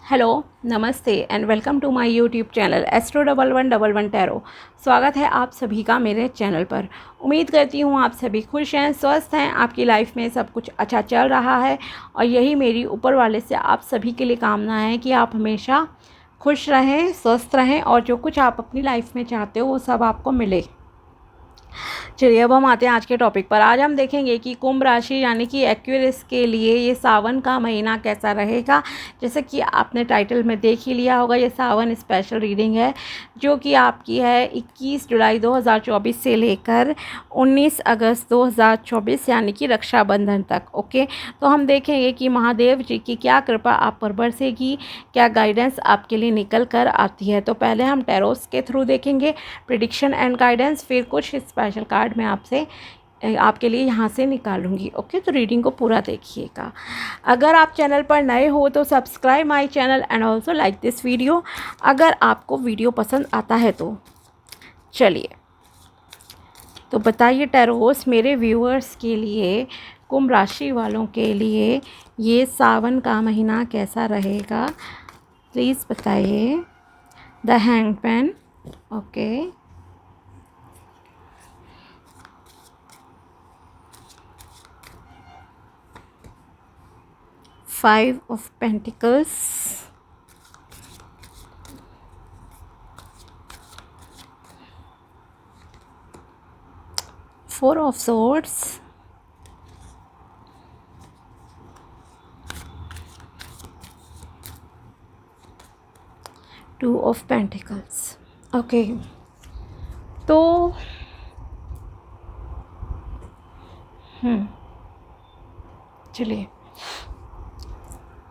Hello, नमस्ते and welcome to my YouTube channel astro 1111 tarot. स्वागत है आप सभी का मेरे चैनल पर। उम्मीद करती हूँ आप सभी खुश हैं, स्वस्थ हैं, आपकी लाइफ में सब कुछ अच्छा चल रहा है और यही मेरी ऊपर वाले से आप सभी के लिए कामना है कि आप हमेशा खुश रहें, स्वस्थ रहें और जो कुछ आप अपनी लाइफ में चाहते हो वो सब आपको मिले। चलिए अब हम आते हैं आज के टॉपिक पर। आज हम देखेंगे कि कुंभ राशि यानी कि एक्वेरियस के लिए ये सावन का महीना कैसा रहेगा। जैसे कि आपने टाइटल में देख ही लिया होगा, ये सावन स्पेशल रीडिंग है जो कि आपकी है 21 जुलाई 2024 से लेकर 19 अगस्त 2024 यानी कि रक्षाबंधन तक। ओके, तो हम देखेंगे कि महादेव जी की क्या कृपा आप पर बरसेगी, क्या गाइडेंस आपके लिए निकल कर आती है। तो पहले हम टैरोस के थ्रू देखेंगे प्रिडिक्शन एंड गाइडेंस, फिर कुछ स्पेशल कार्ड मैं आपके लिए यहाँ से निकालूंगी। ओके, तो रीडिंग को पूरा देखिएगा। अगर आप चैनल पर नए हो तो subscribe my channel and also like this video अगर आपको वीडियो पसंद आता है तो। चलिए तो बताइए टैरोस मेरे व्यूअर्स के लिए, कुंभ राशि वालों के लिए ये सावन का महीना कैसा रहेगा, प्लीज़ बताइए। The hangman, okay, 5 of Pentacles, 4 of Swords, 2 of Pentacles। Okay, तो चलिए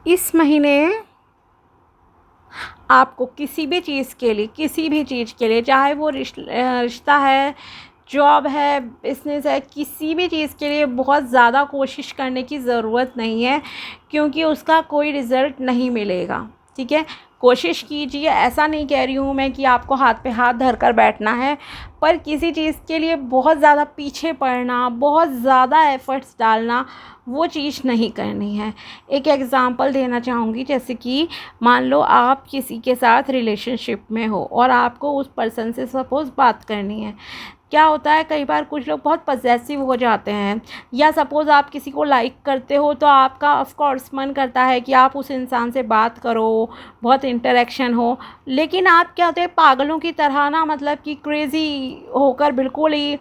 इस महीने आपको किसी भी चीज़ के लिए चाहे वो रिश्ता है, जॉब है, बिजनेस है, किसी भी चीज़ के लिए बहुत ज़्यादा कोशिश करने की ज़रूरत नहीं है क्योंकि उसका कोई रिज़ल्ट नहीं मिलेगा। ठीक है, कोशिश कीजिए, ऐसा नहीं कह रही हूँ मैं कि आपको हाथ पे हाथ धर कर बैठना है, पर किसी चीज़ के लिए बहुत ज़्यादा पीछे पड़ना, बहुत ज़्यादा एफ़र्ट्स डालना, वो चीज़ नहीं करनी है। एक एग्ज़ाम्पल देना चाहूँगी, जैसे कि मान लो आप किसी के साथ रिलेशनशिप में हो और आपको उस पर्सन से सपोज़ बात करनी है। क्या होता है, कई बार कुछ लोग बहुत पजेसिव हो जाते हैं, या सपोज़ आप किसी को लाइक करते हो तो आपका ऑफ कोर्स मन करता है कि आप उस इंसान से बात करो, बहुत इंटरेक्शन हो, लेकिन आप क्या होते हैं पागलों की तरह ना, मतलब कि क्रेज़ी होकर बिल्कुल ही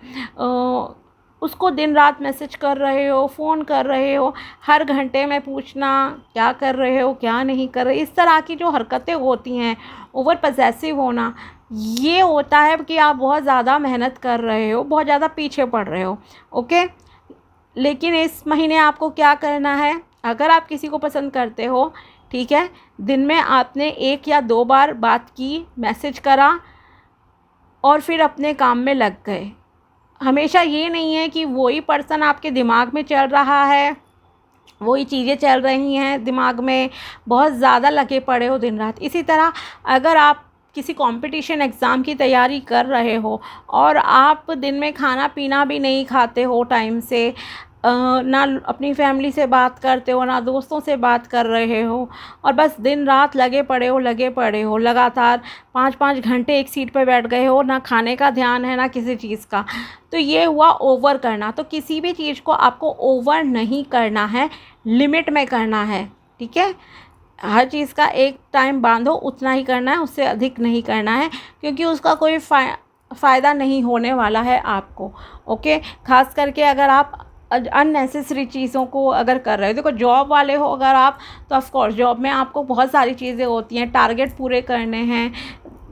उसको दिन रात मैसेज कर रहे हो, फ़ोन कर रहे हो, हर घंटे में पूछना क्या कर रहे हो, क्या नहीं कर रहे। इस तरह की जो हरकतें होती हैं, ओवर पजेसिव होना, ये होता है कि आप बहुत ज़्यादा मेहनत कर रहे हो, बहुत ज़्यादा पीछे पड़ रहे हो। ओके, लेकिन इस महीने आपको क्या करना है, अगर आप किसी को पसंद करते हो, ठीक है, दिन में आपने 1 या 2 बार बात की, मैसेज करा और फिर अपने काम में लग गए। हमेशा ये नहीं है कि वही पर्सन आपके दिमाग में चल रहा है, वही चीज़ें चल रही हैं दिमाग में, बहुत ज़्यादा लगे पड़े हो दिन रात। इसी तरह अगर आप किसी कंपटीशन एग्ज़ाम की तैयारी कर रहे हो और आप दिन में खाना पीना भी नहीं खाते हो टाइम से, ना अपनी फैमिली से बात करते हो, ना दोस्तों से बात कर रहे हो, और बस दिन रात लगे पड़े हो लगातार 5-5 घंटे एक सीट पर बैठ गए हो, ना खाने का ध्यान है ना किसी चीज़ का, तो ये हुआ ओवर करना। तो किसी भी चीज़ को आपको ओवर नहीं करना है, लिमिट में करना है। ठीक है, हर चीज़ का एक टाइम बांधो, उतना ही करना है, उससे अधिक नहीं करना है क्योंकि उसका कोई फ़ायदा नहीं होने वाला है आपको। ओके, खास करके अगर आप अननेसेसरी चीज़ों को अगर कर रहे हो, देखो जॉब वाले हो अगर आप, तो ऑफ कोर्स जॉब में आपको बहुत सारी चीज़ें होती हैं, टारगेट पूरे करने हैं,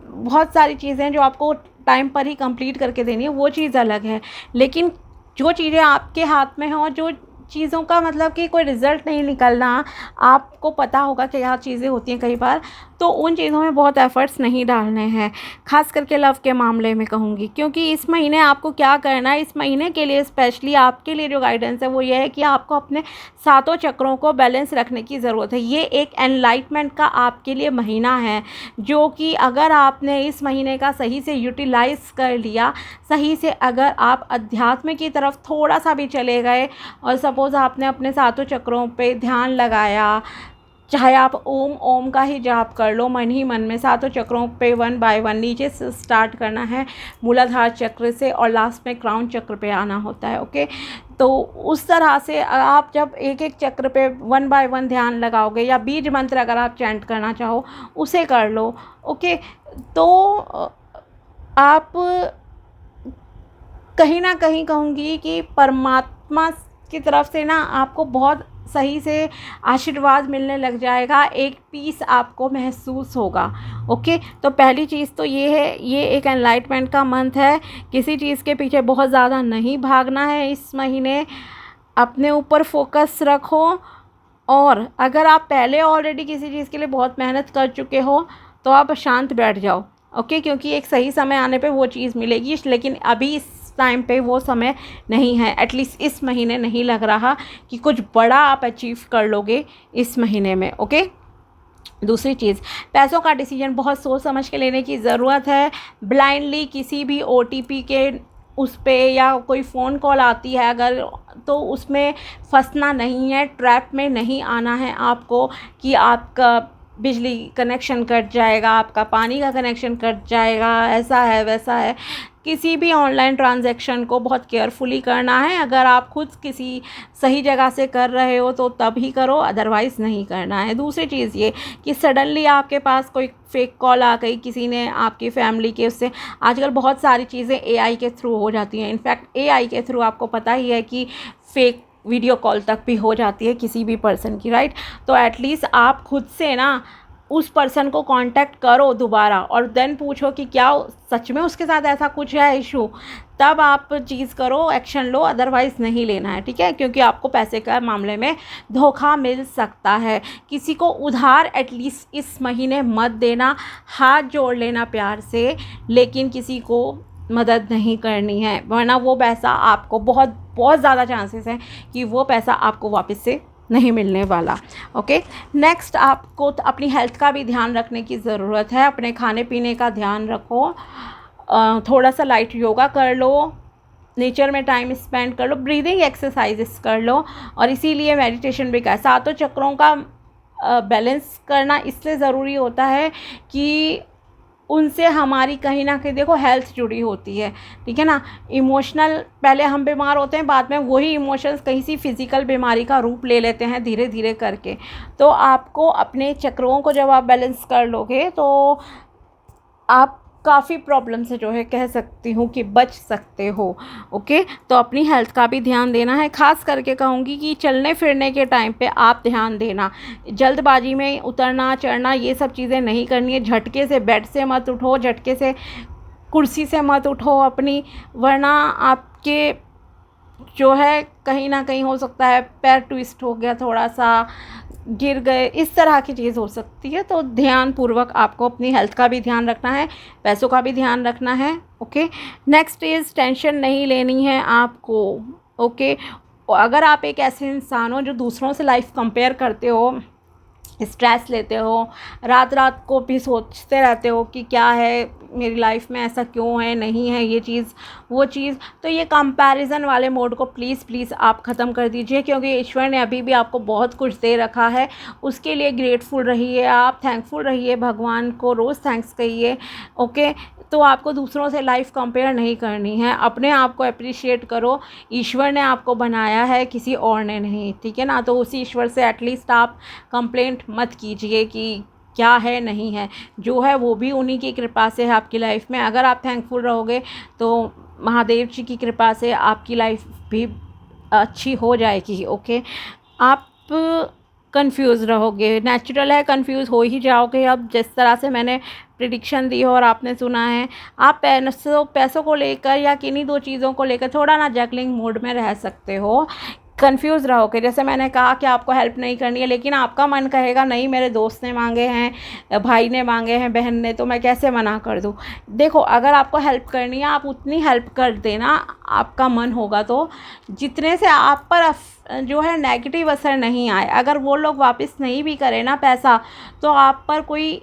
बहुत सारी चीज़ें हैं जो आपको टाइम पर ही कंप्लीट करके देनी है, वो चीज़ अलग है। लेकिन जो चीज़ें आपके हाथ में हों, जो चीज़ों का मतलब कि कोई रिज़ल्ट नहीं निकलना, आपको पता होगा कि क्या चीज़ें होती हैं कई बार, तो उन चीज़ों में बहुत एफ़र्ट्स नहीं डालने हैं, ख़ास करके लव के मामले में कहूँगी। क्योंकि इस महीने आपको क्या करना है, इस महीने के लिए स्पेशली आपके लिए जो गाइडेंस है वो ये है कि आपको अपने सातों चक्रों को बैलेंस रखने की ज़रूरत है। ये एक एनलाइटमेंट का आपके लिए महीना है, जो कि अगर आपने इस महीने का सही से यूटिलाइज़ कर लिया, सही से अगर आप अध्यात्म की तरफ थोड़ा सा भी चले गए और सपोज़ आपने अपने सातों चक्रों पे ध्यान लगाया, चाहे आप ओम ओम का ही जाप कर लो मन ही मन में, सातों चक्रों पे 1 बाय 1 नीचे से स्टार्ट करना है, मूलाधार चक्र से, और लास्ट में क्राउन चक्र पे आना होता है। ओके, तो उस तरह से आप जब एक एक चक्र पे 1 बाय 1 ध्यान लगाओगे, या बीज मंत्र अगर आप चैंट करना चाहो उसे कर लो। ओके, तो आप कहीं ना कहीं कहूँगी कि परमात्मा की तरफ से ना आपको बहुत सही से आशीर्वाद मिलने लग जाएगा, एक पीस आपको महसूस होगा। ओके, तो पहली चीज़ तो ये है, ये एक एनलाइटमेंट का मंथ है। किसी चीज़ के पीछे बहुत ज़्यादा नहीं भागना है इस महीने, अपने ऊपर फोकस रखो। और अगर आप पहले ऑलरेडी किसी चीज़ के लिए बहुत मेहनत कर चुके हो तो आप शांत बैठ जाओ। ओके, क्योंकि एक सही समय आने पे वो चीज़ मिलेगी, लेकिन अभी इस टाइम पे वो समय नहीं है। एटलीस्ट इस महीने नहीं लग रहा कि कुछ बड़ा आप अचीव कर लोगे इस महीने में। ओके, दूसरी चीज़, पैसों का डिसीजन बहुत सोच समझ के लेने की ज़रूरत है। ब्लाइंडली किसी भी OTP के उस पे या कोई फ़ोन कॉल आती है अगर, तो उसमें फंसना नहीं है, ट्रैप में नहीं आना है आपको कि आपका बिजली कनेक्शन कट जाएगा, आपका पानी का कनेक्शन कट जाएगा, ऐसा है वैसा है। किसी भी ऑनलाइन ट्रांजैक्शन को बहुत केयरफुली करना है। अगर आप खुद किसी सही जगह से कर रहे हो तो तभी करो, अदरवाइज़ नहीं करना है। दूसरी चीज़ ये कि सडनली आपके पास कोई फेक कॉल आ गई, किसी ने आपकी फैमिली के, उससे आजकल बहुत सारी चीज़ें AI के थ्रू हो जाती हैं। इनफैक्ट AI के थ्रू आपको पता ही है कि फेक वीडियो कॉल तक भी हो जाती है किसी भी पर्सन की, राइट। तो एटलीस्ट आप खुद से ना उस पर्सन को कांटेक्ट करो दोबारा, और देन पूछो कि क्या सच में उसके साथ ऐसा कुछ है इशू, तब आप चीज़ करो, एक्शन लो, अदरवाइज़ नहीं लेना है। ठीक है, क्योंकि आपको पैसे का मामले में धोखा मिल सकता है। किसी को उधार एटलीस्ट इस महीने मत देना, हाथ जोड़ लेना प्यार से, लेकिन किसी को मदद नहीं करनी है, वरना वो पैसा आपको बहुत बहुत ज़्यादा चांसेस हैं कि वो पैसा आपको वापस से नहीं मिलने वाला। ओके, नेक्स्ट, आपको अपनी हेल्थ का भी ध्यान रखने की ज़रूरत है। अपने खाने पीने का ध्यान रखो, थोड़ा सा लाइट योगा कर लो, नेचर में टाइम स्पेंड कर लो, ब्रीदिंग एक्सरसाइजेस कर लो, और इसीलिए मेडिटेशन भी कर। सातों चक्रों का बैलेंस करना इसलिए ज़रूरी होता है कि उनसे हमारी कहीं ना कहीं देखो हेल्थ जुड़ी होती है। ठीक है ना, इमोशनल पहले हम बीमार होते हैं, बाद में वही इमोशंस कहीं सी फिज़िकल बीमारी का रूप ले लेते हैं धीरे धीरे करके। तो आपको अपने चक्रों को जब आप बैलेंस कर लोगे तो आप काफ़ी प्रॉब्लम से जो है कह सकती हूँ कि बच सकते हो। ओके, तो अपनी हेल्थ का भी ध्यान देना है। ख़ास करके कहूँगी कि चलने फिरने के टाइम पे आप ध्यान देना, जल्दबाजी में उतरना चढ़ना ये सब चीज़ें नहीं करनी है। झटके से बेड से मत उठो, झटके से कुर्सी से मत उठो अपनी, वरना आपके जो है कहीं ना कहीं हो सकता है पैर ट्विस्ट हो गया, थोड़ा सा गिर गए, इस तरह की चीज़ हो सकती है। तो ध्यान पूर्वक आपको अपनी हेल्थ का भी ध्यान रखना है, पैसों का भी ध्यान रखना है। ओके, नेक्स्ट इज़ टेंशन नहीं लेनी है आपको। ओके, अगर आप एक ऐसे इंसान हो जो दूसरों से लाइफ कंपेयर करते हो, स्ट्रेस लेते हो, रात रात को भी सोचते रहते हो कि क्या है मेरी लाइफ में, ऐसा क्यों है, नहीं है ये चीज़ वो चीज़, तो ये कंपैरिजन वाले मोड को प्लीज़ प्लीज़ आप ख़त्म कर दीजिए, क्योंकि ईश्वर ने अभी भी आपको बहुत कुछ दे रखा है। उसके लिए ग्रेटफुल रहिए, आप थैंकफुल रहिए, भगवान को रोज़ थैंक्स कहिए। ओके, तो आपको दूसरों से लाइफ कंपेयर नहीं करनी है, अपने आप को अप्रिशिएट करो। ईश्वर ने आपको बनाया है, किसी और ने नहीं। ठीक है ना, तो उसी ईश्वर से एटलीस्ट आप कंप्लेंट मत कीजिए कि क्या है नहीं है, जो है वो भी उन्हीं की कृपा से है आपकी लाइफ में। अगर आप थैंकफुल रहोगे तो महादेव जी की कृपा से आपकी लाइफ भी अच्छी हो जाएगी। ओके, आप कंफ्यूज रहोगे, नेचुरल है, कंफ्यूज हो ही जाओगे। अब जिस तरह से मैंने प्रिडिक्शन दी हो और आपने सुना है, आप पैसों को लेकर या किन्हीं दो चीज़ों को लेकर थोड़ा ना जगलिंग मोड में रह सकते हो, कंफ्यूज रहोगे। जैसे मैंने कहा कि आपको हेल्प नहीं करनी है, लेकिन आपका मन कहेगा नहीं मेरे दोस्त ने मांगे हैं, भाई ने मांगे हैं, बहन ने, तो मैं कैसे मना कर दूँ। देखो, अगर आपको हेल्प करनी है आप उतनी हेल्प कर देना, आपका मन होगा तो, जितने से आप पर जो है नेगेटिव असर नहीं आए। अगर वो लोग वापस नहीं भी करें ना पैसा, तो आप पर कोई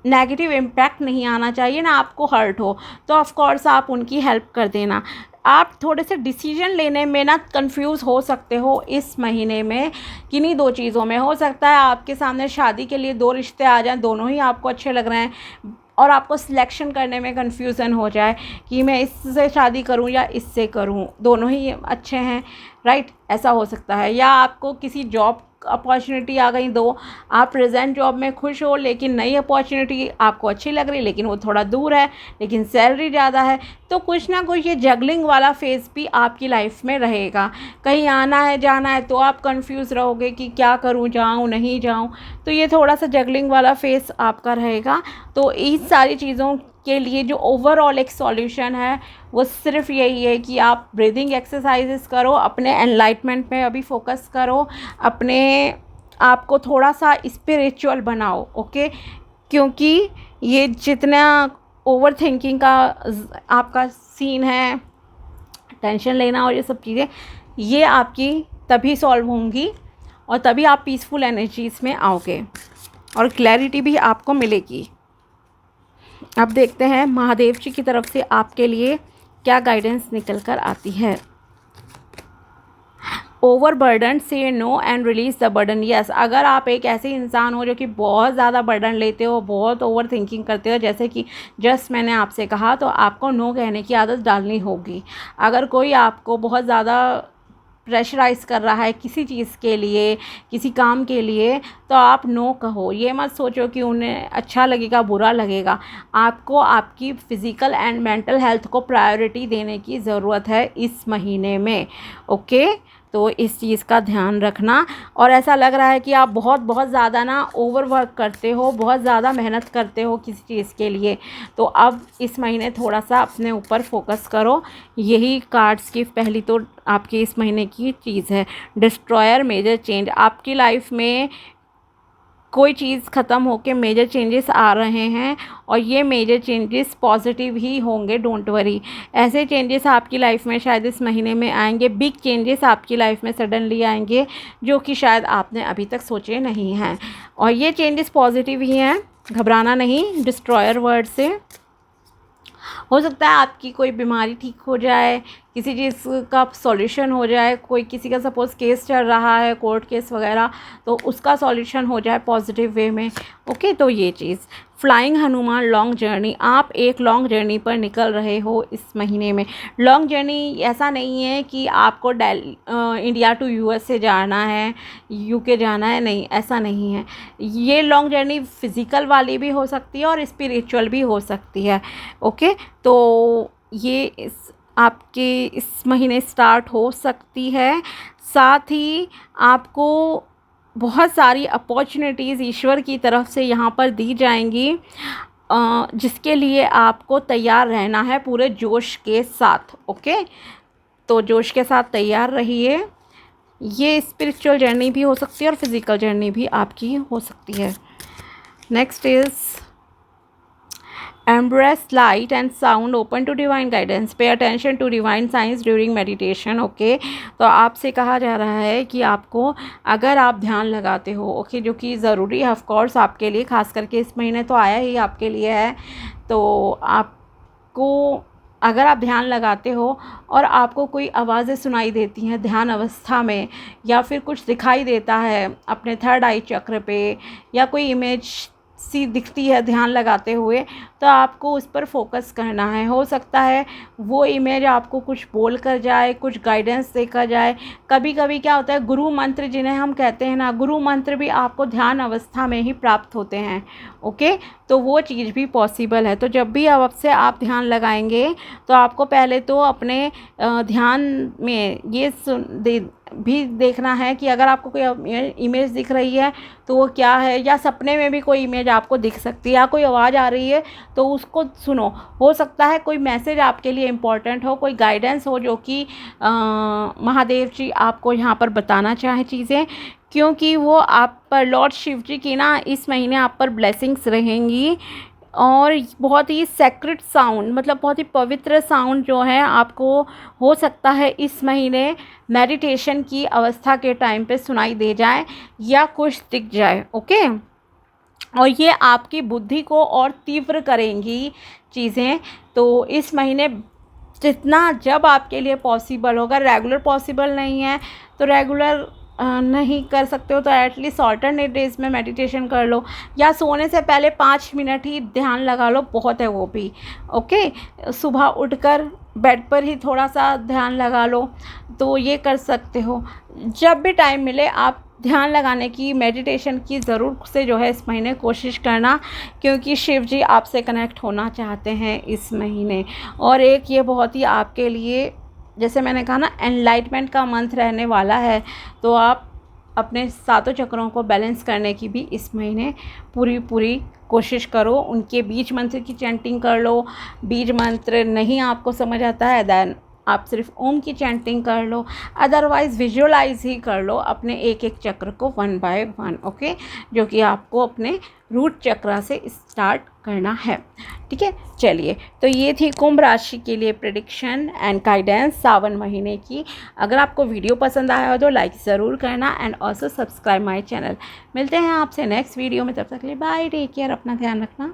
नेगेटिव इम्पैक्ट नहीं आना चाहिए, ना आपको हर्ट हो, तो ऑफ कोर्स आप उनकी हेल्प कर देना। आप थोड़े से डिसीजन लेने में ना कंफ्यूज हो सकते हो इस महीने में, किन्हीं दो चीज़ों में। हो सकता है आपके सामने शादी के लिए दो रिश्ते आ जाएं, दोनों ही आपको अच्छे लग रहे हैं और आपको सिलेक्शन करने में कन्फ्यूज़न हो जाए कि मैं इससे शादी करूं या इससे करूं, दोनों ही अच्छे हैं, राइट, ऐसा हो सकता है। या आपको किसी जॉब अपॉर्चुनिटी आ गई दो, आप प्रेजेंट जॉब में खुश हो लेकिन नई अपॉर्चुनिटी आपको अच्छी लग रही लेकिन वो थोड़ा दूर है लेकिन सैलरी ज़्यादा है। तो कुछ ना कुछ ये जगलिंग वाला फेज़ भी आपकी लाइफ में रहेगा। कहीं आना है जाना है तो आप कंफ्यूज रहोगे कि क्या करूं, जाऊं नहीं जाऊं। तो ये थोड़ा सा जगलिंग वाला फेज़ आपका रहेगा। तो इन सारी चीज़ों के लिए जो ओवरऑल एक सॉल्यूशन है वो सिर्फ यही है कि आप ब्रीदिंग एक्सरसाइजेस करो, अपने एनलाइटमेंट में अभी फोकस करो, अपने आप को थोड़ा सा स्पिरिचुअल बनाओ, ओके। क्योंकि ये जितना ओवर थिंकिंग का आपका सीन है, टेंशन लेना और ये सब चीज़ें, ये आपकी तभी सॉल्व होंगी और तभी आप पीसफुल एनर्जीज़ में आओगे और क्लैरिटी भी आपको मिलेगी। अब देखते हैं महादेव जी की तरफ से आपके लिए क्या गाइडेंस निकल कर आती है। Overburden, say no and release the burden. Yes, अगर आप एक ऐसे इंसान हो जो कि बहुत ज़्यादा बर्डन लेते हो, बहुत ओवर थिंकिंग करते हो, जैसे कि जस्ट मैंने आपसे कहा, तो आपको नो कहने की आदत डालनी होगी। अगर कोई आपको बहुत ज़्यादा प्रेशराइज़ कर रहा है किसी चीज़ के लिए, किसी काम के लिए, तो आप नो कहो। ये मत सोचो कि उन्हें अच्छा लगेगा बुरा लगेगा। आपको आपकी फ़िज़िकल एंड मेंटल हेल्थ को प्रायोरिटी देने की ज़रूरत है इस महीने में, ओके। तो इस चीज़ का ध्यान रखना। और ऐसा लग रहा है कि आप बहुत बहुत ज़्यादा ना ओवर वर्क करते हो, बहुत ज़्यादा मेहनत करते हो किसी चीज़ के लिए, तो अब इस महीने थोड़ा सा अपने ऊपर फोकस करो। यही कार्ड्स की पहली तो आपकी इस महीने की चीज़ है। Destroyer, major change. आपकी लाइफ में कोई चीज़ ख़त्म होके मेजर चेंजेस आ रहे हैं और ये मेजर चेंजेस पॉजिटिव ही होंगे, डोंट वरी। ऐसे चेंजेस आपकी लाइफ में शायद इस महीने में आएंगे, बिग चेंजेस आपकी लाइफ में सडनली आएंगे जो कि शायद आपने अभी तक सोचे नहीं हैं, और ये चेंजेस पॉजिटिव ही हैं, घबराना नहीं। डिस्ट्रॉयर वर्ड से हो सकता है आपकी कोई बीमारी ठीक हो जाए, किसी चीज़ का सॉल्यूशन हो जाए, कोई किसी का सपोज़ केस चल रहा है, कोर्ट केस वगैरह, तो उसका सॉल्यूशन हो जाए पॉजिटिव वे में, ओके। तो ये चीज़। Flying Hanuman, long journey. आप एक लॉन्ग जर्नी पर निकल रहे हो इस महीने में। लॉन्ग जर्नी ऐसा नहीं है कि आपको इंडिया टू यूएस से जाना है, यूके जाना है, नहीं, ऐसा नहीं है। ये लॉन्ग जर्नी फिज़िकल वाली भी हो सकती है और स्पिरिचुअल भी हो सकती है, ओके। तो ये आपके इस महीने स्टार्ट हो सकती है। साथ ही आपको बहुत सारी अपॉर्चुनिटीज़ ईश्वर की तरफ से यहाँ पर दी जाएंगी, जिसके लिए आपको तैयार रहना है पूरे जोश के साथ, ओके। तो जोश के साथ तैयार रहिए। ये स्पिरिचुअल जर्नी भी हो सकती है और फिज़िकल जर्नी भी आपकी हो सकती है। Next is embrace light and sound, open to divine guidance, pay attention to divine signs during meditation, okay. तो आपसे कहा जा रहा है कि आपको, अगर आप ध्यान लगाते हो, ओके, जो कि ज़रूरी है ऑफ कोर्स आपके लिए, खास करके इस महीने तो आया ही आपके लिए है, तो आपको अगर आप ध्यान लगाते हो और आपको कोई आवाज़ें सुनाई देती हैं ध्यान अवस्था में, या फिर कुछ दिखाई देता है अपने थर्ड आई चक्र पे, या कोई इमेज सी दिखती है ध्यान लगाते हुए, तो आपको उस पर फोकस करना है। हो सकता है वो इमेज आपको कुछ बोल कर जाए, कुछ गाइडेंस देकर जाए। कभी कभी क्या होता है, गुरु मंत्र जिन्हें हम कहते हैं ना, गुरु मंत्र भी आपको ध्यान अवस्था में ही प्राप्त होते हैं, ओके। तो वो चीज़ भी पॉसिबल है। तो जब भी आपसे आप ध्यान लगाएंगे तो आपको पहले तो अपने ध्यान में ये भी देखना है कि अगर आपको कोई इमेज दिख रही है तो वो क्या है, या सपने में भी कोई इमेज आपको दिख सकती है, या कोई आवाज़ आ रही है तो उसको सुनो। हो सकता है कोई मैसेज आपके लिए इम्पोर्टेंट हो, कोई गाइडेंस हो जो कि महादेव जी आपको यहाँ पर बताना चाहें चीज़ें, क्योंकि वो आप पर, लॉर्ड शिव जी की ना इस महीने आप पर ब्लेसिंग्स रहेंगी। और बहुत ही सेक्रेट साउंड, मतलब बहुत ही पवित्र साउंड जो है आपको हो सकता है इस महीने मेडिटेशन की अवस्था के टाइम पे सुनाई दे जाए या कुछ दिख जाए, ओके। और ये आपकी बुद्धि को और तीव्र करेंगी चीज़ें। तो इस महीने जितना जब आपके लिए पॉसिबल होगा, रेगुलर पॉसिबल नहीं है तो रेगुलर नहीं कर सकते हो तो एटलीस्ट ऑल्टरनेट डेज में मेडिटेशन कर लो, या सोने से पहले 5 मिनट ही ध्यान लगा लो, बहुत है वो भी। ओके, सुबह उठकर बेड पर ही थोड़ा सा ध्यान लगा लो, तो ये कर सकते हो। जब भी टाइम मिले आप ध्यान लगाने की, मेडिटेशन की ज़रूर से जो है इस महीने कोशिश करना, क्योंकि शिव जी आपसे कनेक्ट होना चाहते हैं इस महीने। और एक ये बहुत ही आपके लिए, जैसे मैंने कहा ना, एनलाइटमेंट का मंथ रहने वाला है, तो आप अपने सातों चक्रों को बैलेंस करने की भी इस महीने पूरी कोशिश करो। उनके बीज मंत्र की चैंटिंग कर लो, बीज मंत्र नहीं आपको समझ आता है देन आप सिर्फ ओम की चैंटिंग कर लो, अदरवाइज़ विजुअलाइज ही कर लो अपने एक एक चक्र को 1 बाय 1। ओके, जो कि आपको अपने रूट चक्र से स्टार्ट करना है। ठीक है, चलिए, तो ये थी कुंभ राशि के लिए प्रेडिक्शन एंड गाइडेंस सावन महीने की। अगर आपको वीडियो पसंद आया हो तो लाइक ज़रूर करना and also subscribe my channel. मिलते हैं आपसे नेक्स्ट वीडियो में, तब तक के लिए बाय, टेक केयर, अपना ध्यान रखना।